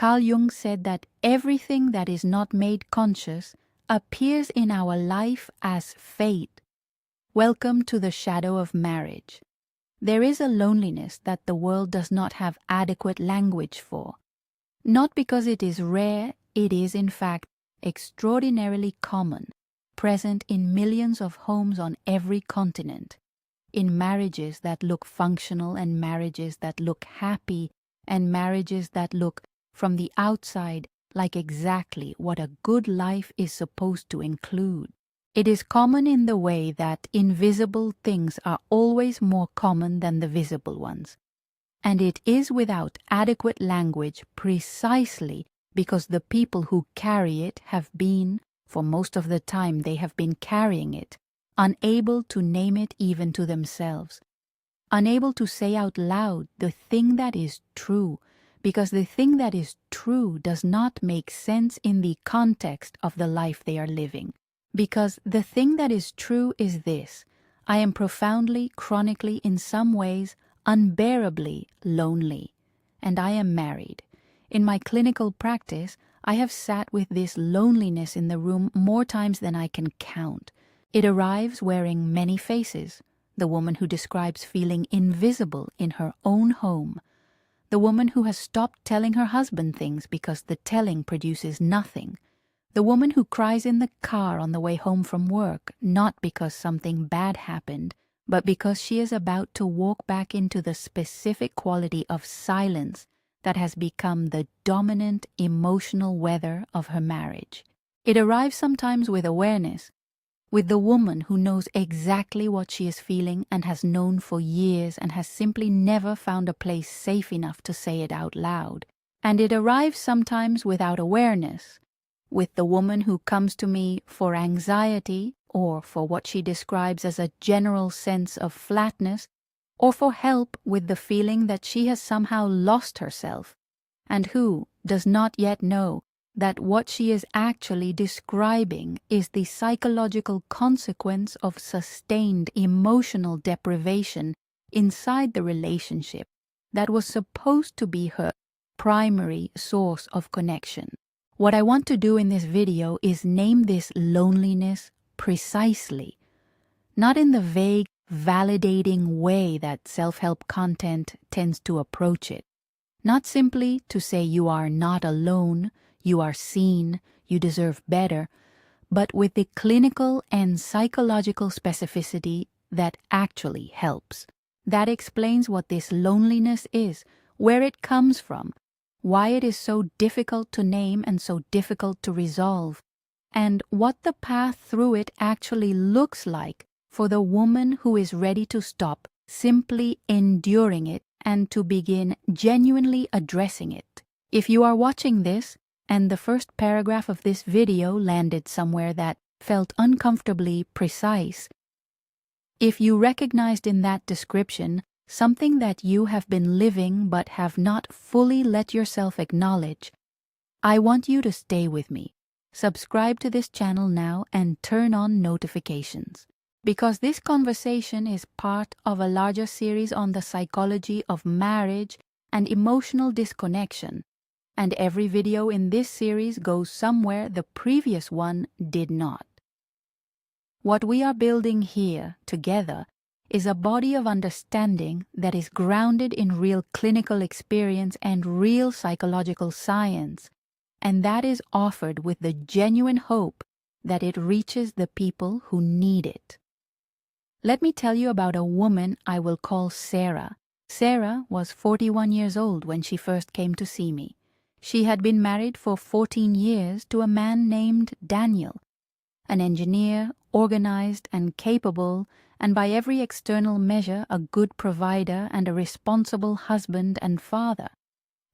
Carl Jung said that everything that is not made conscious appears in our life as fate. Welcome to the shadow of marriage. There is a loneliness that the world does not have adequate language for. Not because it is rare, it is in fact extraordinarily common, present in millions of homes on every continent, in marriages that look functional and marriages that look happy and marriages that look, from the outside, like exactly what a good life is supposed to include. It is common in the way that invisible things are always more common than the visible ones. And it is without adequate language precisely because the people who carry it have been, for most of the time they have been carrying it, unable to name it even to themselves, unable to say out loud the thing that is true, because the thing that is true does not make sense in the context of the life they are living. Because the thing that is true is this: I am profoundly, chronically, in some ways, unbearably lonely, and I am married. In my clinical practice, I have sat with this loneliness in the room more times than I can count. It arrives wearing many faces: the woman who describes feeling invisible in her own home, the woman who has stopped telling her husband things because the telling produces nothing, the woman who cries in the car on the way home from work, not because something bad happened, but because she is about to walk back into the specific quality of silence that has become the dominant emotional weather of her marriage. It arrives sometimes with awareness, with the woman who knows exactly what she is feeling and has known for years and has simply never found a place safe enough to say it out loud. And it arrives sometimes without awareness, with the woman who comes to me for anxiety or for what she describes as a general sense of flatness, or for help with the feeling that she has somehow lost herself, and who does not yet know that what she is actually describing is the psychological consequence of sustained emotional deprivation inside the relationship that was supposed to be her primary source of connection. What I want to do in this video is name this loneliness precisely, not in the vague, validating way that self-help content tends to approach it. Not simply to say you are not alone, you are seen, you deserve better, but with the clinical and psychological specificity that actually helps. That explains what this loneliness is, where it comes from, why it is so difficult to name and so difficult to resolve, and what the path through it actually looks like for the woman who is ready to stop simply enduring it and to begin genuinely addressing it. If you are watching this and the first paragraph of this video landed somewhere that felt uncomfortably precise, if you recognized in that description something that you have been living but have not fully let yourself acknowledge, I want you to stay with me. Subscribe to this channel now and turn on notifications, because this conversation is part of a larger series on the psychology of marriage and emotional disconnection, and every video in this series goes somewhere the previous one did not. What we are building here together is a body of understanding that is grounded in real clinical experience and real psychological science, and that is offered with the genuine hope that it reaches the people who need it. Let me tell you about a woman I will call Sarah. Sarah was 41 years old when she first came to see me. She had been married for 14 years to a man named Daniel, an engineer, organized and capable, and by every external measure a good provider and a responsible husband and father.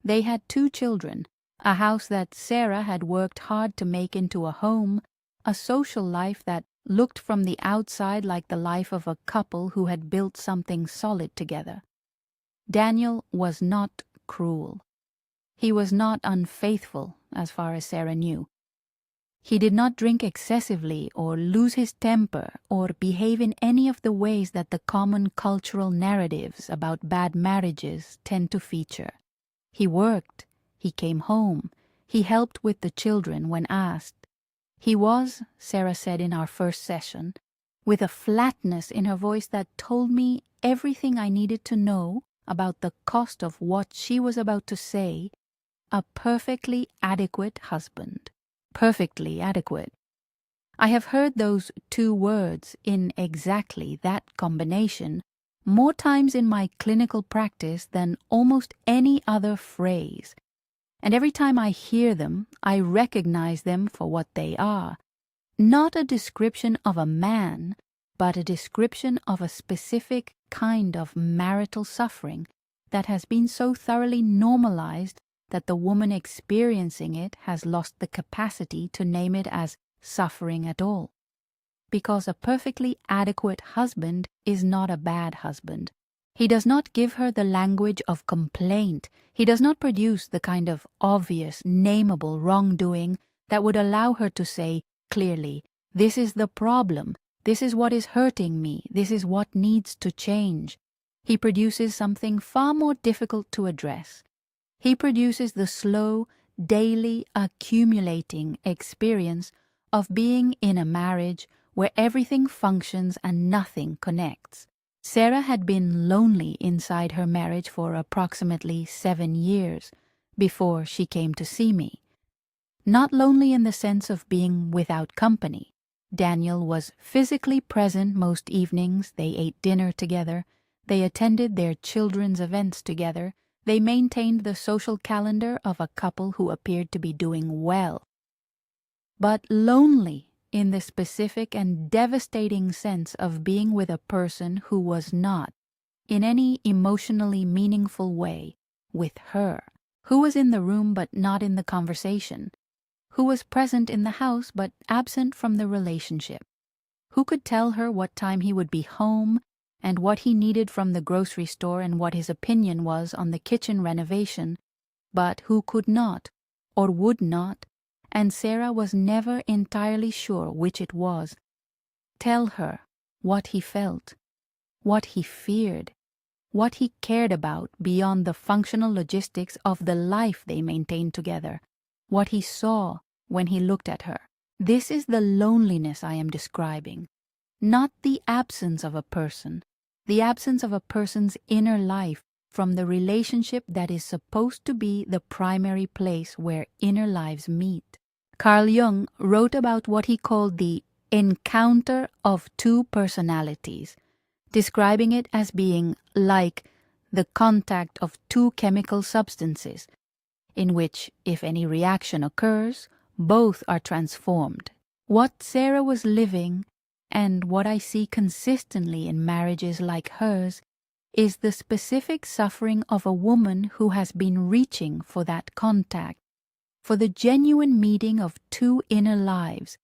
They had 2 children, a house that Sarah had worked hard to make into a home, a social life that looked from the outside like the life of a couple who had built something solid together. Daniel was not cruel. He was not unfaithful, as far as Sarah knew. He did not drink excessively or lose his temper or behave in any of the ways that the common cultural narratives about bad marriages tend to feature. He worked, He came home. He helped with the children when asked. He was, Sarah said in our first session, with a flatness in her voice that told me everything I needed to know about the cost of what she was about to say, a perfectly adequate husband. Perfectly adequate. I have heard those two words in exactly that combination more times in my clinical practice than almost any other phrase, and every time I hear them, I recognize them for what they are. Not a description of a man, but a description of a specific kind of marital suffering that has been so thoroughly normalized that the woman experiencing it has lost the capacity to name it as suffering at all. Because a perfectly adequate husband is not a bad husband. He does not give her the language of complaint. He does not produce the kind of obvious, nameable wrongdoing that would allow her to say clearly, "This is the problem. This is what is hurting me. This is what needs to change." He produces something far more difficult to address. He produces the slow, daily accumulating experience of being in a marriage where everything functions and nothing connects. Sarah had been lonely inside her marriage for approximately 7 years before she came to see me. Not lonely in the sense of being without company. Daniel was physically present most evenings. They ate dinner together. They attended their children's events together. They maintained the social calendar of a couple who appeared to be doing well. But lonely in the specific and devastating sense of being with a person who was not, in any emotionally meaningful way, with her, who was in the room but not in the conversation, who was present in the house but absent from the relationship, who could tell her what time he would be home and what he needed from the grocery store and what his opinion was on the kitchen renovation, but who could not or would not, and Sarah was never entirely sure which it was, tell her what he felt, what he feared, what he cared about beyond the functional logistics of the life they maintained together, what he saw when he looked at her. This is the loneliness I am describing, not the absence of a person, the absence of a person's inner life from the relationship that is supposed to be the primary place where inner lives meet. Carl Jung wrote about what he called the encounter of two personalities, describing it as being like the contact of two chemical substances, in which, if any reaction occurs, both are transformed. What Sarah was living, and what I see consistently in marriages like hers, is the specific suffering of a woman who has been reaching for that contact, for the genuine meeting of two inner lives,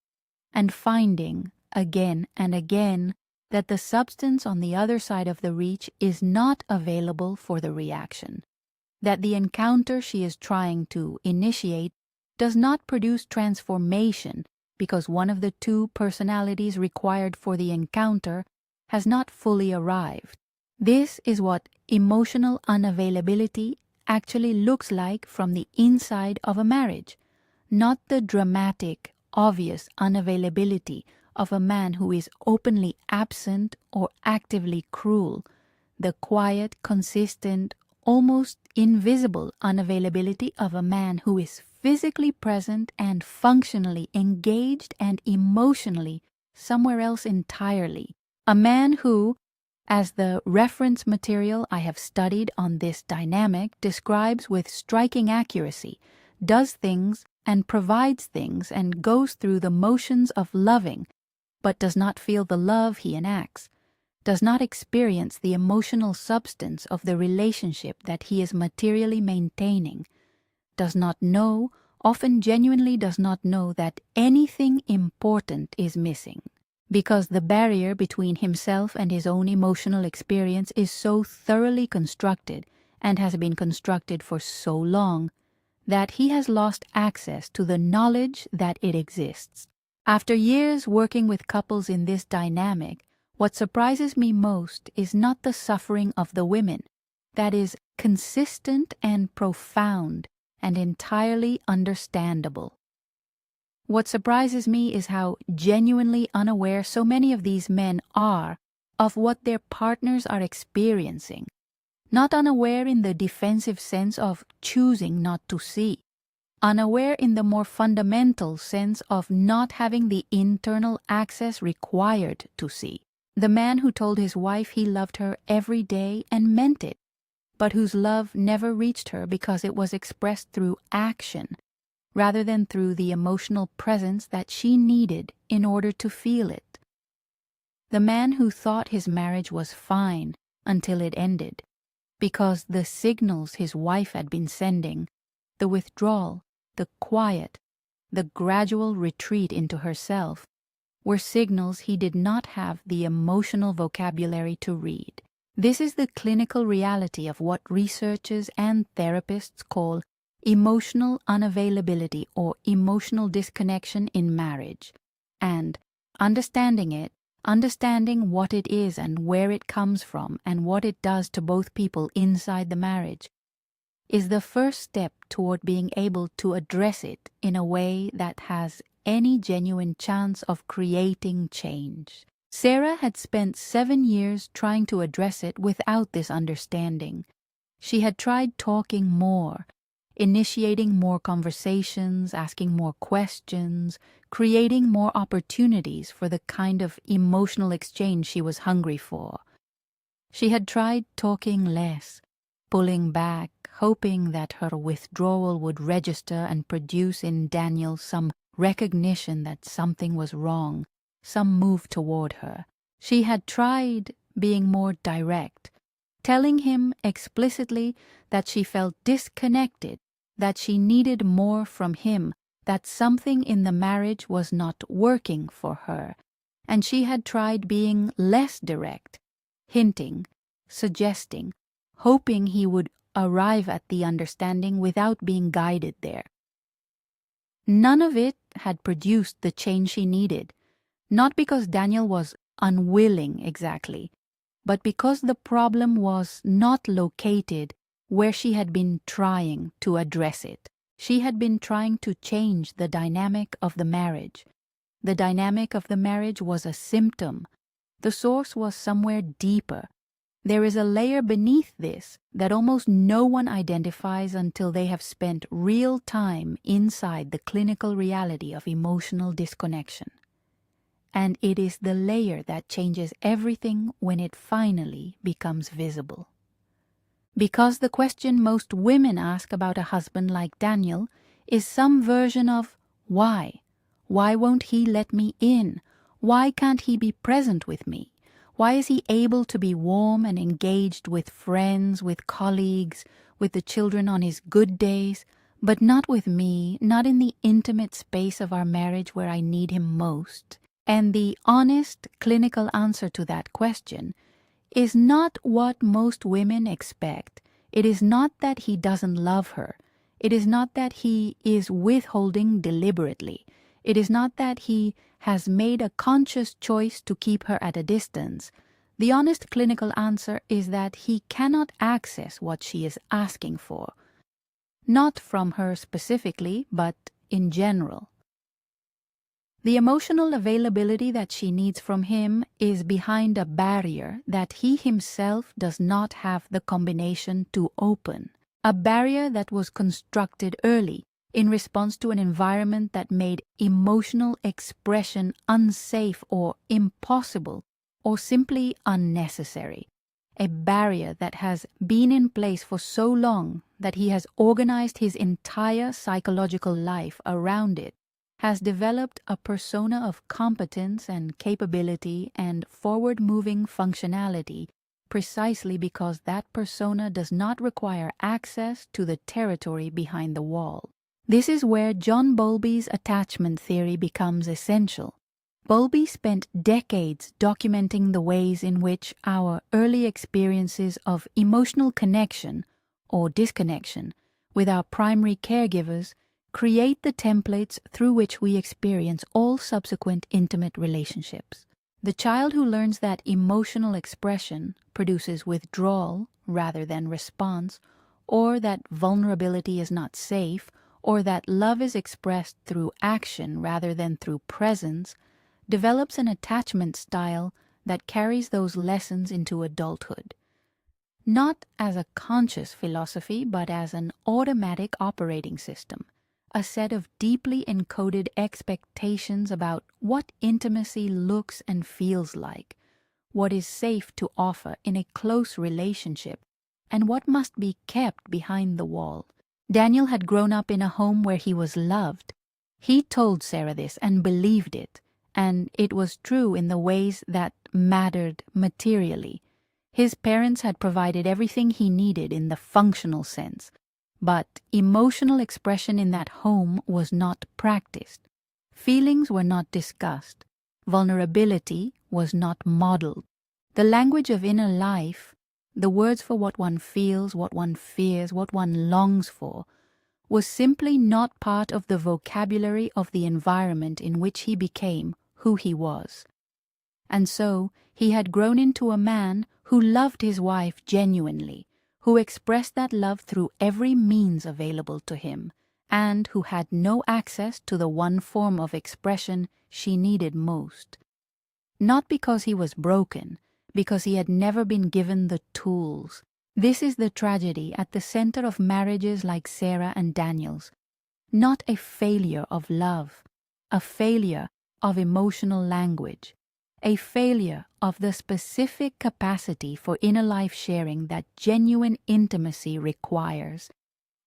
and finding, again and again, that the substance on the other side of the reach is not available for the reaction, that the encounter she is trying to initiate does not produce transformation because one of the two personalities required for the encounter has not fully arrived. This is what emotional unavailability actually looks like from the inside of a marriage, not the dramatic, obvious unavailability of a man who is openly absent or actively cruel, the quiet, consistent, almost invisible unavailability of a man who is physically present and functionally engaged and emotionally somewhere else entirely. A man who, as the reference material I have studied on this dynamic describes with striking accuracy, does things and provides things and goes through the motions of loving, but does not feel the love he enacts, does not experience the emotional substance of the relationship that he is materially maintaining, does not know, often genuinely does not know that anything important is missing, because the barrier between himself and his own emotional experience is so thoroughly constructed and has been constructed for so long that he has lost access to the knowledge that it exists. After years working with couples in this dynamic, what surprises me most is not the suffering of the women, that is consistent and profound and entirely understandable. What surprises me is how genuinely unaware so many of these men are of what their partners are experiencing, not unaware in the defensive sense of choosing not to see, unaware in the more fundamental sense of not having the internal access required to see. The man who told his wife he loved her every day and meant it, but whose love never reached her because it was expressed through action rather than through the emotional presence that she needed in order to feel it. The man who thought his marriage was fine until it ended, because the signals his wife had been sending, the withdrawal, the quiet, the gradual retreat into herself, were signals he did not have the emotional vocabulary to read. This is the clinical reality of what researchers and therapists call emotional unavailability or emotional disconnection in marriage. And understanding it, understanding what it is and where it comes from and what it does to both people inside the marriage, is the first step toward being able to address it in a way that has any genuine chance of creating change. Sarah had spent 7 years trying to address it without this understanding. She had tried talking more, initiating more conversations, asking more questions, creating more opportunities for the kind of emotional exchange she was hungry for. She had tried talking less, pulling back, hoping that her withdrawal would register and produce in Daniel some recognition that something was wrong, some move toward her. She had tried being more direct, telling him explicitly that she felt disconnected, that she needed more from him, that something in the marriage was not working for her. And she had tried being less direct, hinting, suggesting, hoping he would arrive at the understanding without being guided there. None of it had produced the change she needed, not because Daniel was unwilling exactly, but because the problem was not located where she had been trying to address it. She had been trying to change the dynamic of the marriage. The dynamic of the marriage was a symptom. The source was somewhere deeper. There is a layer beneath this that almost no one identifies until they have spent real time inside the clinical reality of emotional disconnection. And it is the layer that changes everything when it finally becomes visible. Because the question most women ask about a husband like Daniel is some version of why? Why won't he let me in? Why can't he be present with me? Why is he able to be warm and engaged with friends, with colleagues, with the children on his good days, but not with me, not in the intimate space of our marriage where I need him most? And the honest clinical answer to that question is not what most women expect. It is not that he doesn't love her. It is not that he is withholding deliberately. It is not that he has made a conscious choice to keep her at a distance. The honest clinical answer is that he cannot access what she is asking for. Not from her specifically, but in general. The emotional availability that she needs from him is behind a barrier that he himself does not have the combination to open. A barrier that was constructed early in response to an environment that made emotional expression unsafe or impossible or simply unnecessary. A barrier that has been in place for so long that he has organized his entire psychological life around it, has developed a persona of competence and capability and forward-moving functionality precisely because that persona does not require access to the territory behind the wall. This is where John Bowlby's attachment theory becomes essential. Bowlby spent decades documenting the ways in which our early experiences of emotional connection or disconnection with our primary caregivers create the templates through which we experience all subsequent intimate relationships. The child who learns that emotional expression produces withdrawal rather than response or that vulnerability is not safe, or that love is expressed through action rather than through presence, develops an attachment style that carries those lessons into adulthood. Not as a conscious philosophy, but as an automatic operating system, a set of deeply encoded expectations about what intimacy looks and feels like, what is safe to offer in a close relationship, and what must be kept behind the wall. Daniel had grown up in a home where he was loved. He told Sarah this and believed it, and it was true in the ways that mattered materially. His parents had provided everything he needed in the functional sense, but emotional expression in that home was not practiced. Feelings were not discussed. Vulnerability was not modeled. The language of inner life, the words for what one feels, what one fears, what one longs for, was simply not part of the vocabulary of the environment in which he became who he was. And so he had grown into a man who loved his wife genuinely, who expressed that love through every means available to him, and who had no access to the one form of expression she needed most. Not because he was broken, because he had never been given the tools. This is the tragedy at the center of marriages like Sarah and Daniel's. Not a failure of love, a failure of emotional language, a failure of the specific capacity for inner life sharing that genuine intimacy requires,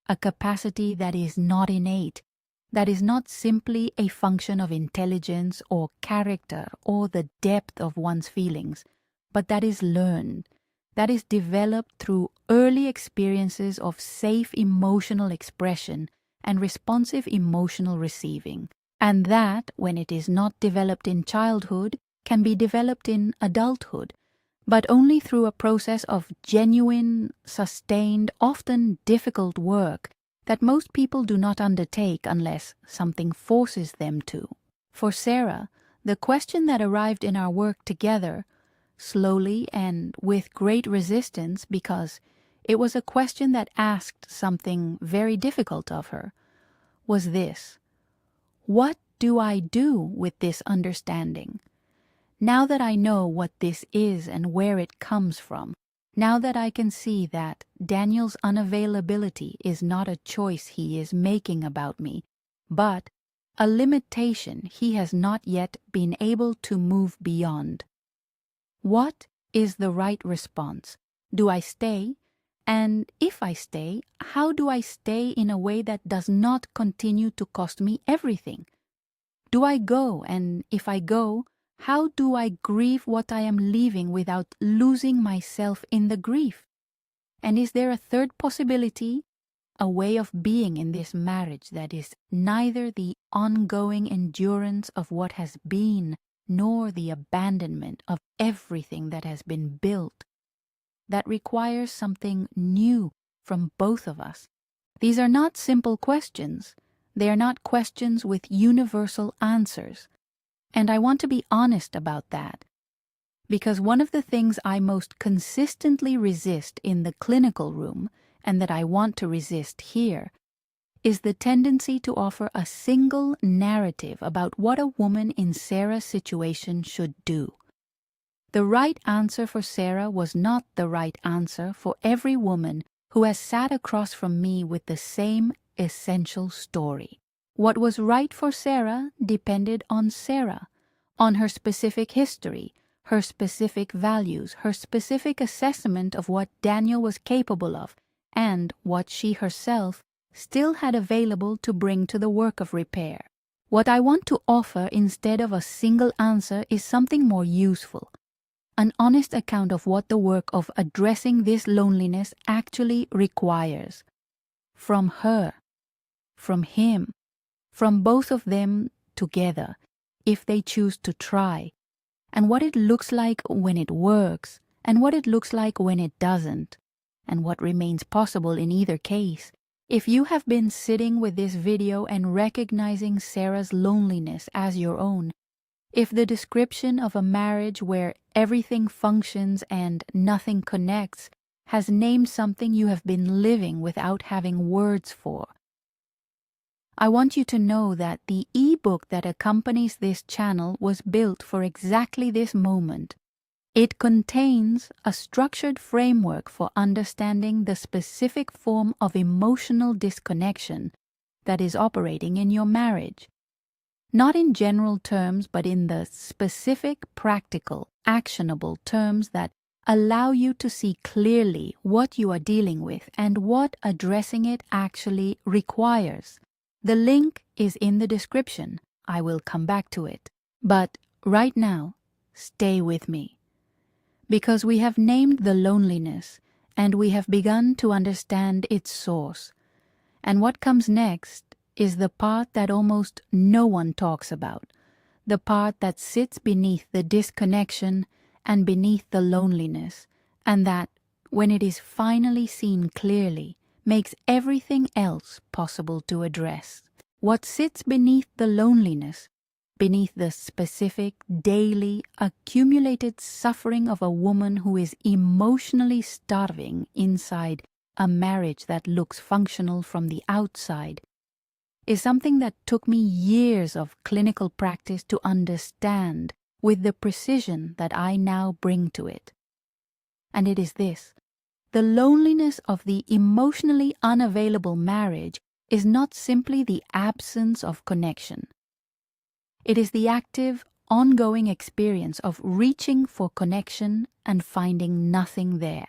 a capacity that is not innate, that is not simply a function of intelligence or character or the depth of one's feelings, but that is learned, that is developed through early experiences of safe emotional expression and responsive emotional receiving, and that, when it is not developed in childhood, can be developed in adulthood, but only through a process of genuine, sustained, often difficult work that most people do not undertake unless something forces them to. For Sarah, the question that arrived in our work together, slowly and with great resistance, because it was a question that asked something very difficult of her, was this: what do I do with this understanding? Now that I know what this is and where it comes from, now that I can see that Daniel's unavailability is not a choice he is making about me, but a limitation he has not yet been able to move beyond. What is the right response? Do I stay? And if I stay, how do I stay in a way that does not continue to cost me everything? Do I go? And if I go, how do I grieve what I am leaving without losing myself in the grief? And is there a third possibility, a way of being in this marriage that is neither the ongoing endurance of what has been nor the abandonment of everything that has been built, that requires something new from both of us? These are not simple questions. They are not questions with universal answers. And I want to be honest about that, because one of the things I most consistently resist in the clinical room, and that I want to resist here, is the tendency to offer a single narrative about what a woman in Sarah's situation should do. The right answer for Sarah was not the right answer for every woman who has sat across from me with the same essential story. What was right for Sarah depended on Sarah, on her specific history, her specific values, her specific assessment of what Daniel was capable of, and what she herself still had available to bring to the work of repair. What I want to offer instead of a single answer is something more useful, an honest account of what the work of addressing this loneliness actually requires. From her, from him, from both of them together, if they choose to try, and what it looks like when it works, and what it looks like when it doesn't, and what remains possible in either case. If you have been sitting with this video and recognizing Sarah's loneliness as your own, if the description of a marriage where everything functions and nothing connects has named something you have been living without having words for. I want you to know that the ebook that accompanies this channel was built for exactly this moment. It contains a structured framework for understanding the specific form of emotional disconnection that is operating in your marriage. Not in general terms, but in the specific, practical, actionable terms that allow you to see clearly what you are dealing with and what addressing it actually requires. The link is in the description. I will come back to it. But right now, stay with me. Because we have named the loneliness and we have begun to understand its source. And what comes next is the part that almost no one talks about, the part that sits beneath the disconnection and beneath the loneliness, and that, when it is finally seen clearly, makes everything else possible to address. What sits beneath the loneliness, beneath the specific, daily, accumulated suffering of a woman who is emotionally starving inside a marriage that looks functional from the outside, is something that took me years of clinical practice to understand with the precision that I now bring to it. And it is this: the loneliness of the emotionally unavailable marriage is not simply the absence of connection. It is the active, ongoing experience of reaching for connection and finding nothing there.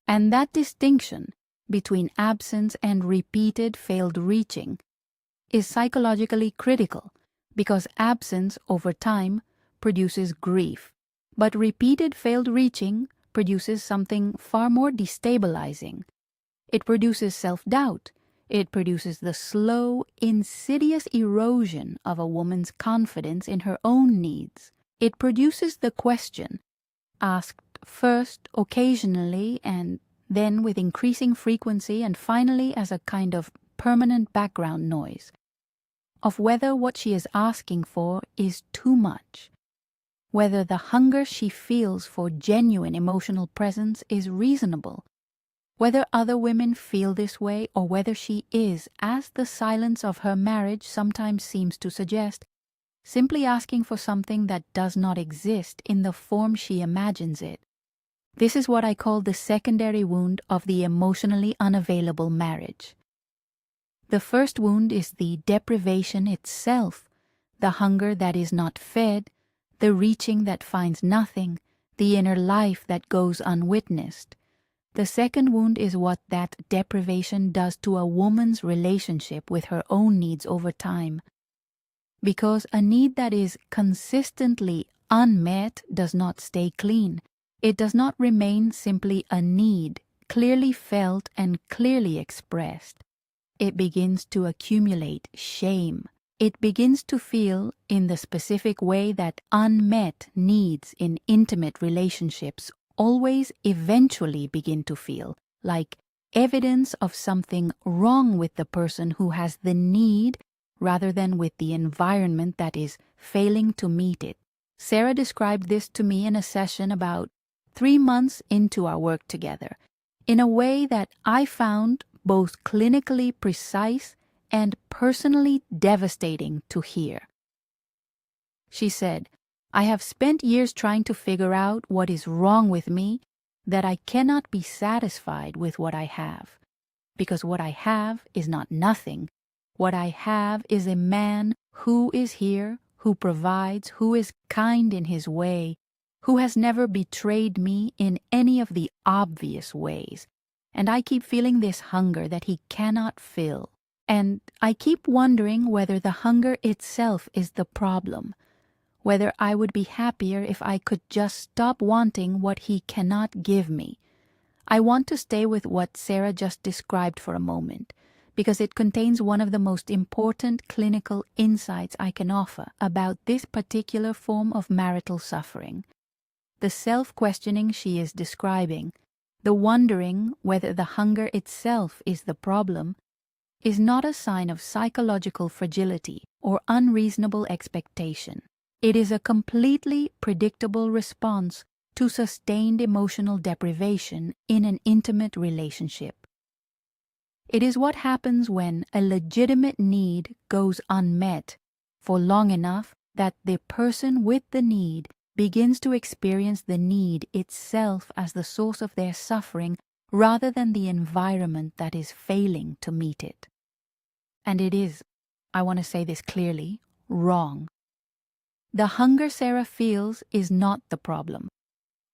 And that distinction between absence and repeated failed reaching is psychologically critical, because absence over time produces grief, but repeated failed reaching produces something far more destabilizing. It produces self-doubt. It produces the slow, insidious erosion of a woman's confidence in her own needs. It produces the question, asked first occasionally and then with increasing frequency and finally as a kind of permanent background noise, of whether what she is asking for is too much, whether the hunger she feels for genuine emotional presence is reasonable, whether other women feel this way, or whether she is, as the silence of her marriage sometimes seems to suggest, simply asking for something that does not exist in the form she imagines it. This is what I call the secondary wound of the emotionally unavailable marriage. The first wound is the deprivation itself, the hunger that is not fed, the reaching that finds nothing, the inner life that goes unwitnessed. The second wound is what that deprivation does to a woman's relationship with her own needs over time. Because a need that is consistently unmet does not stay clean. It does not remain simply a need, clearly felt and clearly expressed. It begins to accumulate shame. It begins to feel in the specific way that unmet needs in intimate relationships always eventually begin to feel, like evidence of something wrong with the person who has the need rather than with the environment that is failing to meet it. Sarah described this to me in a session about 3 months into our work together, in a way that I found both clinically precise and personally devastating to hear. She said, "I have spent years trying to figure out what is wrong with me, that I cannot be satisfied with what I have. Because what I have is not nothing. What I have is a man who is here, who provides, who is kind in his way, who has never betrayed me in any of the obvious ways. And I keep feeling this hunger that he cannot fill. And I keep wondering whether the hunger itself is the problem, whether I would be happier if I could just stop wanting what he cannot give me." I want to stay with what Sarah just described for a moment, because it contains one of the most important clinical insights I can offer about this particular form of marital suffering. The self-questioning she is describing, the wondering whether the hunger itself is the problem, is not a sign of psychological fragility or unreasonable expectation. It is a completely predictable response to sustained emotional deprivation in an intimate relationship. It is what happens when a legitimate need goes unmet for long enough that the person with the need begins to experience the need itself as the source of their suffering rather than the environment that is failing to meet it. And it is, I want to say this clearly, wrong. The hunger Sarah feels is not the problem.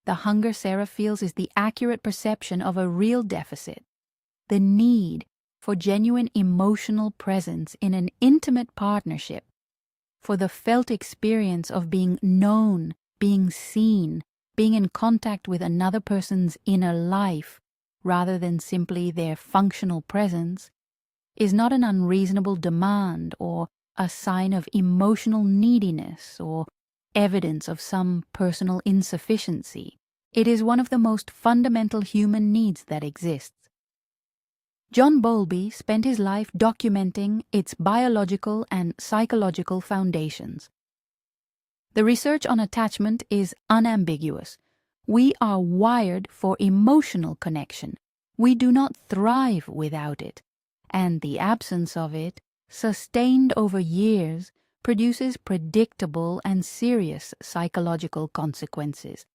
The hunger Sarah feels is the accurate perception of a real deficit, the need for genuine emotional presence in an intimate partnership, for the felt experience of being known, being seen, being in contact with another person's inner life, rather than simply their functional presence, is not an unreasonable demand or a sign of emotional neediness or evidence of some personal insufficiency. It is one of the most fundamental human needs that exists. John Bowlby spent his life documenting its biological and psychological foundations. The research on attachment is unambiguous. We are wired for emotional connection. We do not thrive without it, and the absence of it, sustained over years, produces predictable and serious psychological consequences,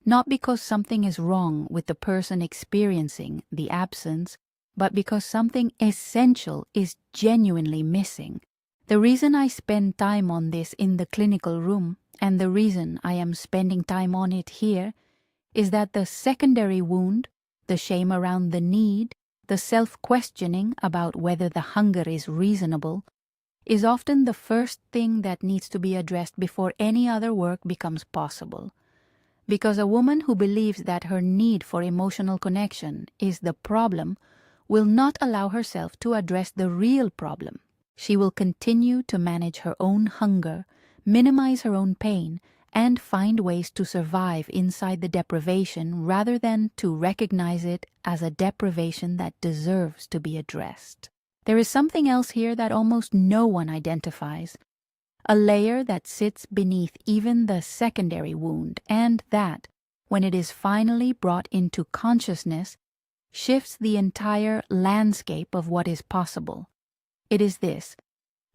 not because something is wrong with the person experiencing the absence, but because something essential is genuinely missing. The reason I spend time on this in the clinical room, and the reason I am spending time on it here, is that the secondary wound, the shame around the need, the self-questioning about whether the hunger is reasonable, is often the first thing that needs to be addressed before any other work becomes possible. Because a woman who believes that her need for emotional connection is the problem will not allow herself to address the real problem. She will continue to manage her own hunger, minimize her own pain, and find ways to survive inside the deprivation rather than to recognize it as a deprivation that deserves to be addressed. There is something else here that almost no one identifies, a layer that sits beneath even the secondary wound, and that, when it is finally brought into consciousness, shifts the entire landscape of what is possible. It is this: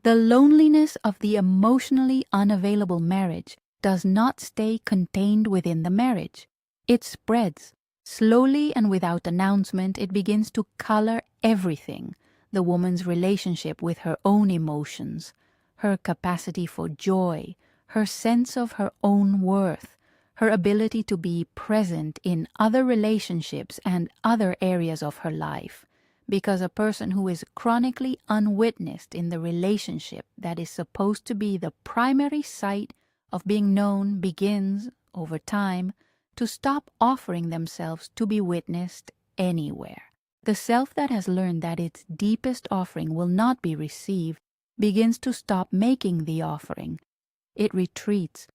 the loneliness of the emotionally unavailable marriage does not stay contained within the marriage. It spreads. Slowly and without announcement, it begins to color everything: the woman's relationship with her own emotions, her capacity for joy, her sense of her own worth, her ability to be present in other relationships and other areas of her life. Because a person who is chronically unwitnessed in the relationship that is supposed to be the primary site of being known begins, over time, to stop offering themselves to be witnessed anywhere. The self that has learned that its deepest offering will not be received begins to stop making the offering. It retreats.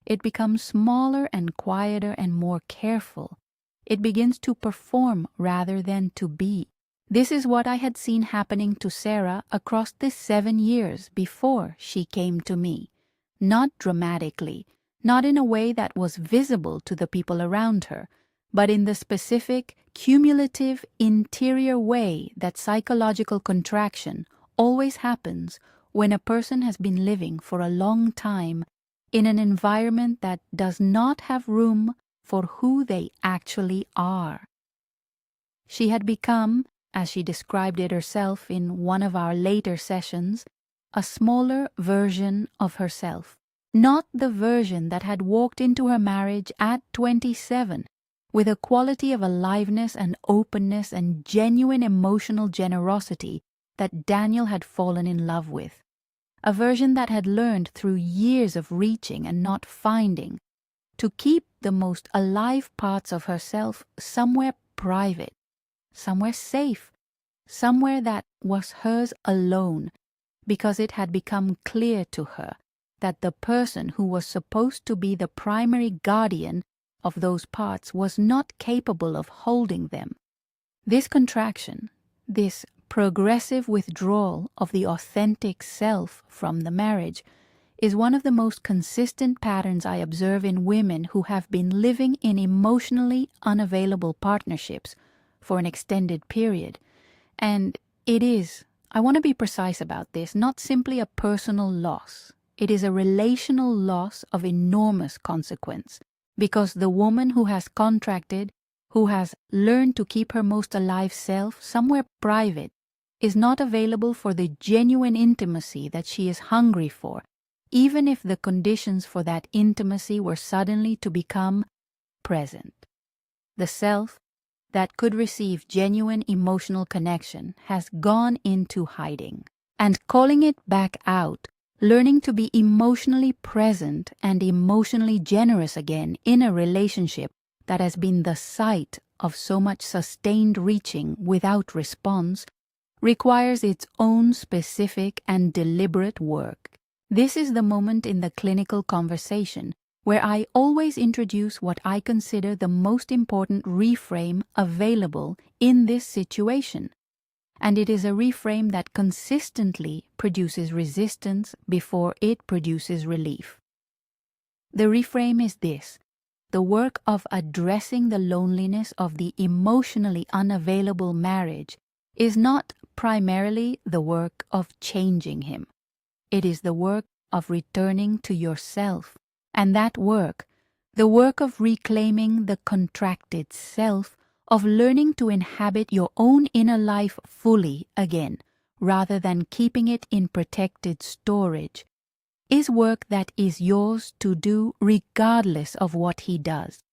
It becomes smaller and quieter and more careful. It begins to perform rather than to be. This is what I had seen happening to Sarah across the 7 years before she came to me. Not dramatically, not in a way that was visible to the people around her, but in the specific, cumulative, interior way that psychological contraction always happens when a person has been living for a long time in an environment that does not have room for who they actually are. She had become, as she described it herself in one of our later sessions, a smaller version of herself. Not the version that had walked into her marriage at 27 with a quality of aliveness and openness and genuine emotional generosity that Daniel had fallen in love with. A version that had learned through years of reaching and not finding to keep the most alive parts of herself somewhere private, somewhere safe, somewhere that was hers alone, because it had become clear to her that the person who was supposed to be the primary guardian of those parts was not capable of holding them. This contraction, this progressive withdrawal of the authentic self from the marriage, is one of the most consistent patterns I observe in women who have been living in emotionally unavailable partnerships for an extended period. And it is, I want to be precise about this, not simply a personal loss. It is a relational loss of enormous consequence, because the woman who has contracted, who has learned to keep her most alive self somewhere private, is not available for the genuine intimacy that she is hungry for, even if the conditions for that intimacy were suddenly to become present. The self that could receive genuine emotional connection has gone into hiding, and calling it back out, learning to be emotionally present and emotionally generous again in a relationship that has been the site of so much sustained reaching without response, requires its own specific and deliberate work. This is the moment in the clinical conversation where I always introduce what I consider the most important reframe available in this situation. And it is a reframe that consistently produces resistance before it produces relief. The reframe is this: the work of addressing the loneliness of the emotionally unavailable marriage is not primarily the work of changing him. It is the work of returning to yourself. And that work, the work of reclaiming the contracted self, of learning to inhabit your own inner life fully again, rather than keeping it in protected storage, is work that is yours to do regardless of what he does,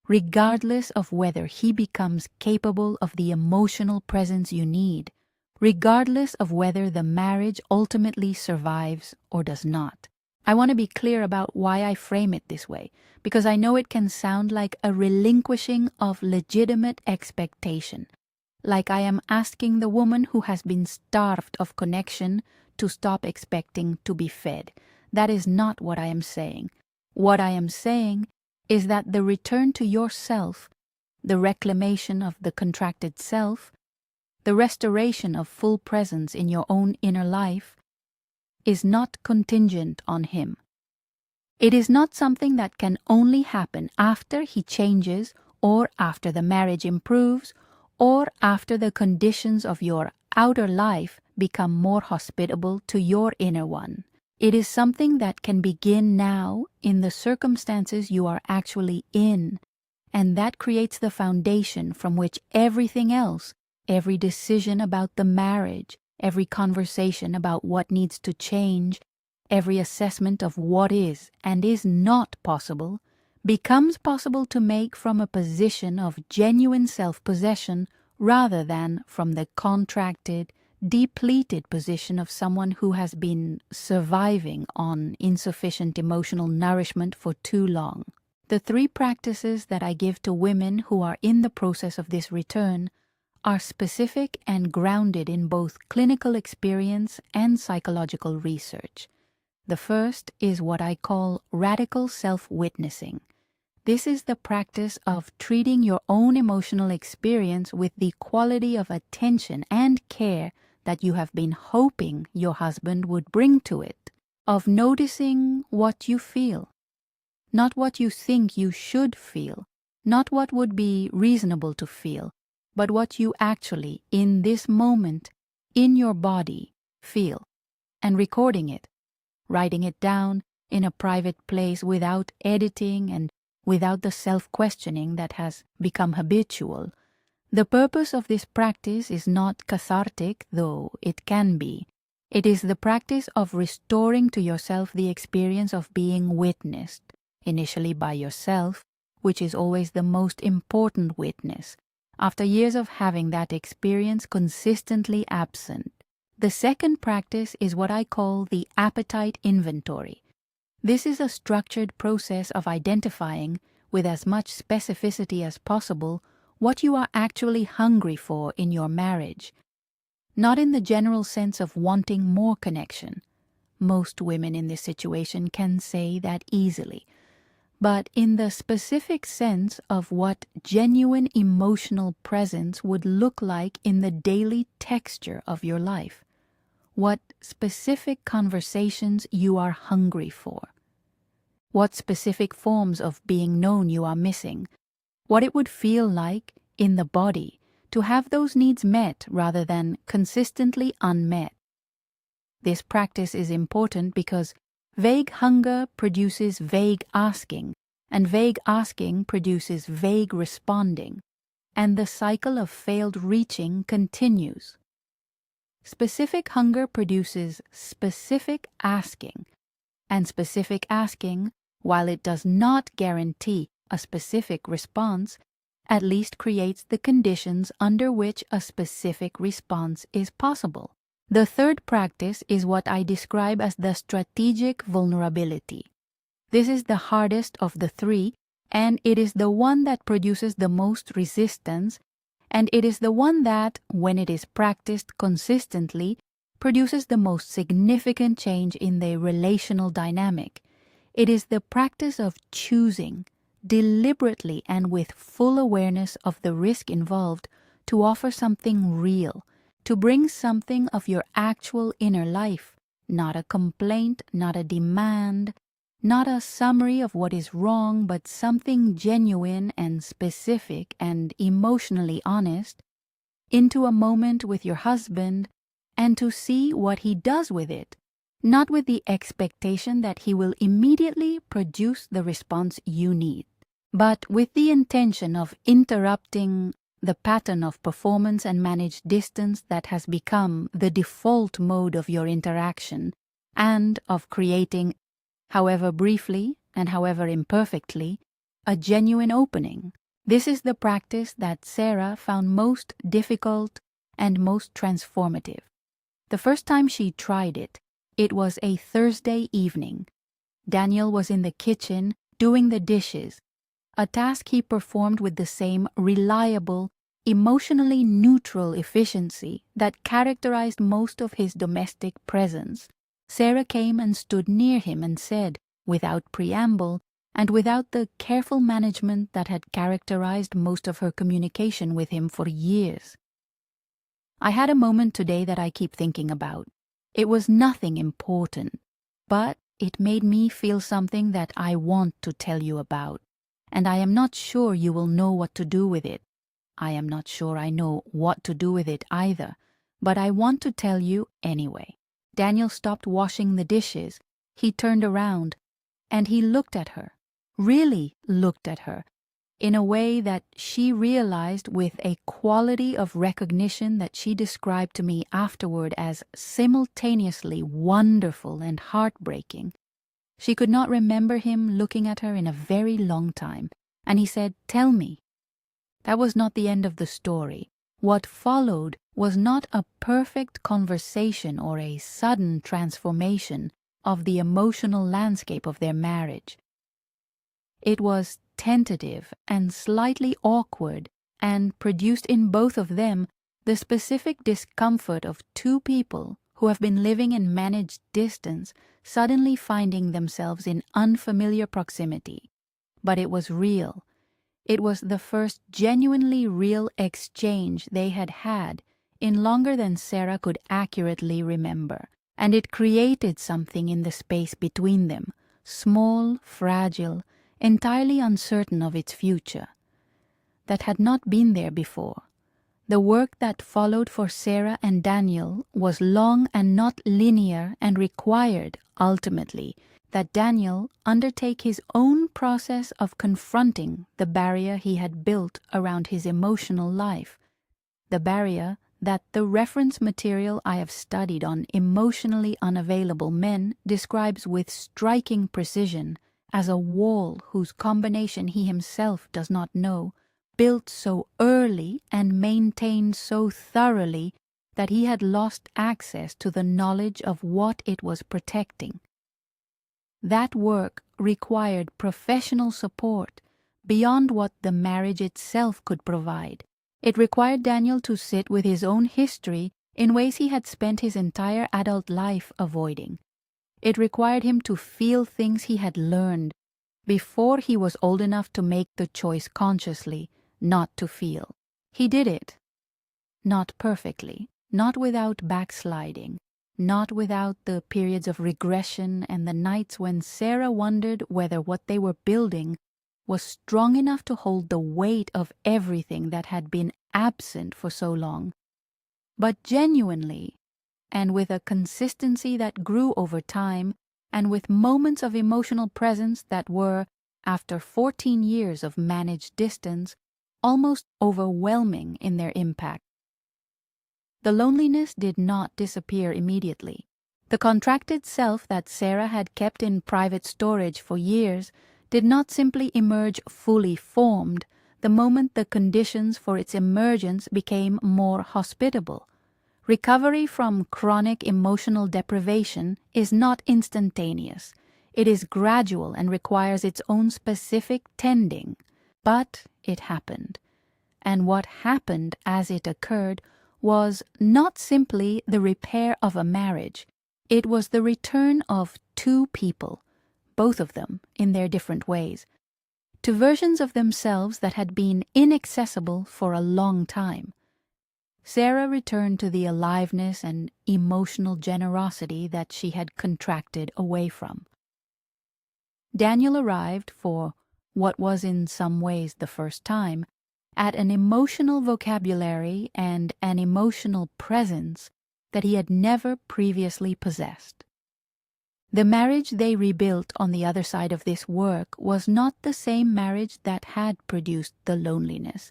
regardless of whether he becomes capable of the emotional presence you need, regardless of whether the marriage ultimately survives or does not. I want to be clear about why I frame it this way, because I know it can sound like a relinquishing of legitimate expectation, like I am asking the woman who has been starved of connection to stop expecting to be fed. That is not what I am saying. What I am saying is that the return to yourself, the reclamation of the contracted self, the restoration of full presence in your own inner life, is not contingent on him. It is not something that can only happen after he changes, or after the marriage improves, or after the conditions of your outer life become more hospitable to your inner one. It is something that can begin now in the circumstances you are actually in, and that creates the foundation from which everything else, every decision about the marriage, every conversation about what needs to change, every assessment of what is and is not possible, becomes possible to make from a position of genuine self-possession rather than from the contracted, depleted position of someone who has been surviving on insufficient emotional nourishment for too long. The 3 practices that I give to women who are in the process of this return are specific and grounded in both clinical experience and psychological research. The first is what I call radical self-witnessing. This is the practice of treating your own emotional experience with the quality of attention and care that you have been hoping your husband would bring to it, of noticing what you feel, not what you think you should feel, not what would be reasonable to feel, but what you actually, in this moment, in your body, feel, and recording it, writing it down in a private place without editing and without the self-questioning that has become habitual. The purpose of this practice is not cathartic, though it can be. It is the practice of restoring to yourself the experience of being witnessed, initially by yourself, which is always the most important witness, after years of having that experience consistently absent. The second practice is what I call the appetite inventory. This is a structured process of identifying, with as much specificity as possible, what you are actually hungry for in your marriage. Not in the general sense of wanting more connection. Most women in this situation can say that easily. But in the specific sense of what genuine emotional presence would look like in the daily texture of your life. what specific conversations you are hungry for, what specific forms of being known you are missing, what it would feel like in the body to have those needs met rather than consistently unmet. This practice is important because vague hunger produces vague asking, and vague asking produces vague responding, and the cycle of failed reaching continues. Specific hunger produces specific asking, and specific asking, while it does not guarantee a specific response, at least creates the conditions under which a specific response is possible. The third practice is what I describe as the strategic vulnerability. This is the hardest of the three, and it is the one that produces the most resistance, and it is the one that, when it is practiced consistently, produces the most significant change in the relational dynamic. It is the practice of choosing, deliberately and with full awareness of the risk involved, to offer something real, to bring something of your actual inner life, not a complaint, not a demand, not a summary of what is wrong, but something genuine and specific and emotionally honest, into a moment with your husband, and to see what he does with it, not with the expectation that he will immediately produce the response you need, but with the intention of interrupting the pattern of performance and managed distance that has become the default mode of your interaction, and of creating, however briefly and however imperfectly, a genuine opening. This is the practice that Sarah found most difficult and most transformative. The first time she tried it, it was a Thursday evening. Daniel was in the kitchen doing the dishes, a task he performed with the same reliable, emotionally neutral efficiency that characterized most of his domestic presence. Sarah came and stood near him and said, without preamble, and without the careful management that had characterized most of her communication with him for years, "I had a moment today that I keep thinking about. It was nothing important, but it made me feel something that I want to tell you about, and I am not sure you will know what to do with it. I am not sure I know what to do with it either, but I want to tell you anyway." Daniel stopped washing the dishes. He turned around, and he looked at her, really looked at her, in a way that she realized with a quality of recognition that she described to me afterward as simultaneously wonderful and heartbreaking. She could not remember him looking at her in a very long time, and he said, "Tell me." That was not the end of the story. What followed was not a perfect conversation or a sudden transformation of the emotional landscape of their marriage. It was tentative and slightly awkward, and produced in both of them the specific discomfort of two people who have been living in managed distance suddenly finding themselves in unfamiliar proximity. But it was real. It was the first genuinely real exchange they had had in longer than Sarah could accurately remember, and it created something in the space between them, small, fragile, entirely uncertain of its future, that had not been there before. The work that followed for Sarah and Daniel was long and not linear, and required, ultimately, that Daniel undertake his own process of confronting the barrier he had built around his emotional life, the barrier that the reference material I have studied on emotionally unavailable men describes with striking precision as a wall whose combination he himself does not know, built so early and maintained so thoroughly that he had lost access to the knowledge of what it was protecting. That work required professional support beyond what the marriage itself could provide. It required Daniel to sit with his own history in ways he had spent his entire adult life avoiding. It required him to feel things he had learned before he was old enough to make the choice consciously not to feel. He did it. Not perfectly, not without backsliding, not without the periods of regression and the nights when Sarah wondered whether what they were building was strong enough to hold the weight of everything that had been absent for so long. But genuinely, and with a consistency that grew over time, and with moments of emotional presence that were, after 14 years of managed distance, almost overwhelming in their impact. The loneliness did not disappear immediately. The contracted self that Sarah had kept in private storage for years did not simply emerge fully formed the moment the conditions for its emergence became more hospitable. Recovery from chronic emotional deprivation is not instantaneous. It is gradual and requires its own specific tending. But it happened. And what happened as it occurred was not simply the repair of a marriage. It was the return of two people, both of them in their different ways, to versions of themselves that had been inaccessible for a long time. Sarah returned to the aliveness and emotional generosity that she had contracted away from. Daniel arrived for what was in some ways the first time at an emotional vocabulary and an emotional presence that he had never previously possessed. The marriage they rebuilt on the other side of this work was not the same marriage that had produced the loneliness.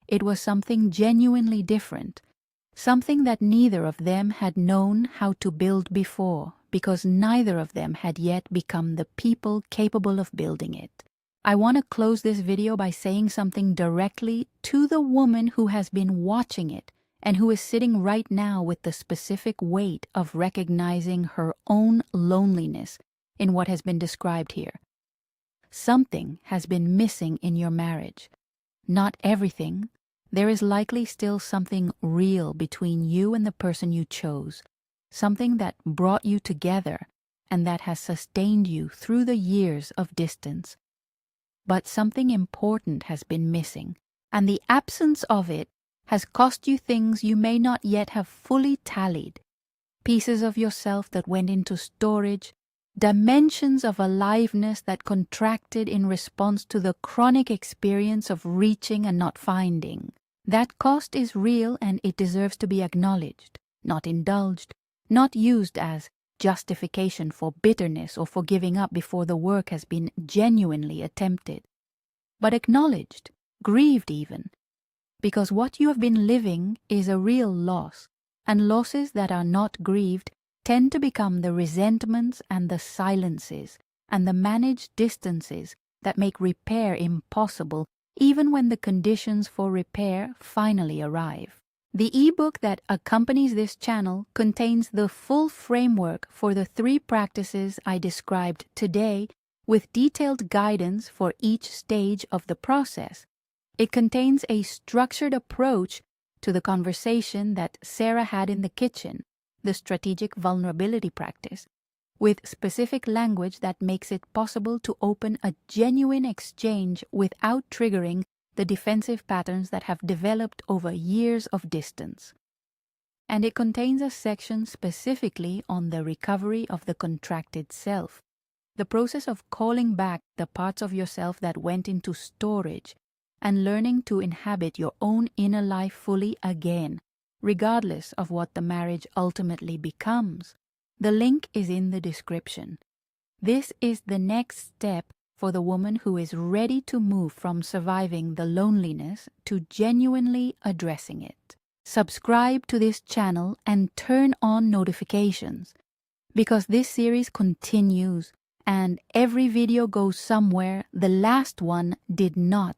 It was something genuinely different, something that neither of them had known how to build before, because neither of them had yet become the people capable of building it. I want to close this video by saying something directly to the woman who has been watching it and who is sitting right now with the specific weight of recognizing her own loneliness in what has been described here. Something has been missing in your marriage. Not everything. There is likely still something real between you and the person you chose, something that brought you together and that has sustained you through the years of distance. But something important has been missing, and the absence of it has cost you things you may not yet have fully tallied. Pieces of yourself that went into storage, dimensions of aliveness that contracted in response to the chronic experience of reaching and not finding. That cost is real and it deserves to be acknowledged, not indulged, not used as justification for bitterness or for giving up before the work has been genuinely attempted, but acknowledged, grieved even, because what you have been living is a real loss, and losses that are not grieved tend to become the resentments and the silences and the managed distances that make repair impossible even when the conditions for repair finally arrive. The ebook that accompanies this channel contains the full framework for the 3 practices I described today with detailed guidance for each stage of the process. It contains a structured approach to the conversation that Sarah had in the kitchen, the strategic vulnerability practice, with specific language that makes it possible to open a genuine exchange without triggering the defensive patterns that have developed over years of distance. And it contains a section specifically on the recovery of the contracted self, the process of calling back the parts of yourself that went into storage and learning to inhabit your own inner life fully again, regardless of what the marriage ultimately becomes. The link is in the description. This is the next step for the woman who is ready to move from surviving the loneliness to genuinely addressing it. Subscribe to this channel and turn on notifications, because this series continues and every video goes somewhere the last one did not.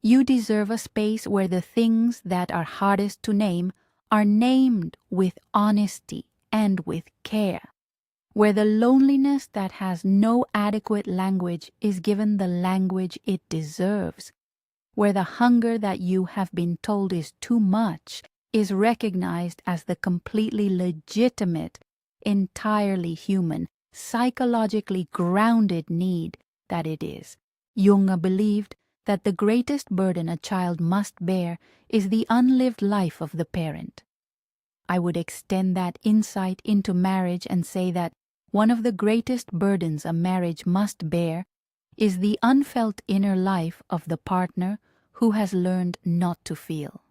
You deserve a space where the things that are hardest to name are named with honesty and with care, where the loneliness that has no adequate language is given the language it deserves, where the hunger that you have been told is too much is recognized as the completely legitimate, entirely human, psychologically grounded need that it is. Jung believed that the greatest burden a child must bear is the unlived life of the parent. I would extend that insight into marriage and say that one of the greatest burdens a marriage must bear is the unfelt inner life of the partner who has learned not to feel.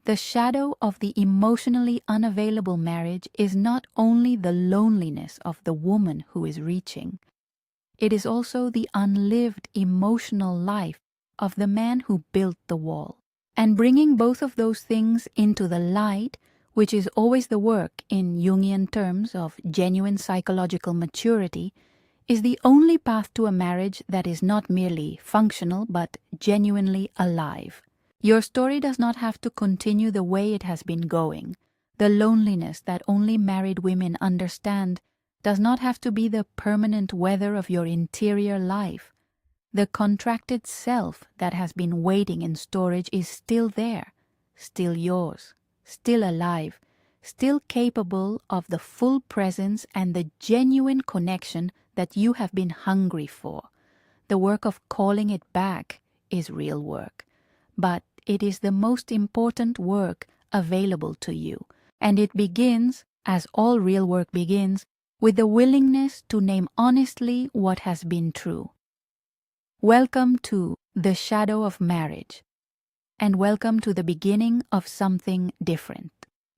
The shadow of the emotionally unavailable marriage is not only the loneliness of the woman who is reaching, it is also the unlived emotional life of the man who built the wall. And bringing both of those things into the light, which is always the work in Jungian terms of genuine psychological maturity, is the only path to a marriage that is not merely functional but genuinely alive. Your story does not have to continue the way it has been going. The loneliness that only married women understand does not have to be the permanent weather of your interior life. The contracted self that has been waiting in storage is still there, still yours, still alive, still capable of the full presence and the genuine connection that you have been hungry for. The work of calling it back is real work, but it is the most important work available to you, and it begins, as all real work begins, with the willingness to name honestly what has been true. Welcome to the shadow of marriage, and welcome to the beginning of something different.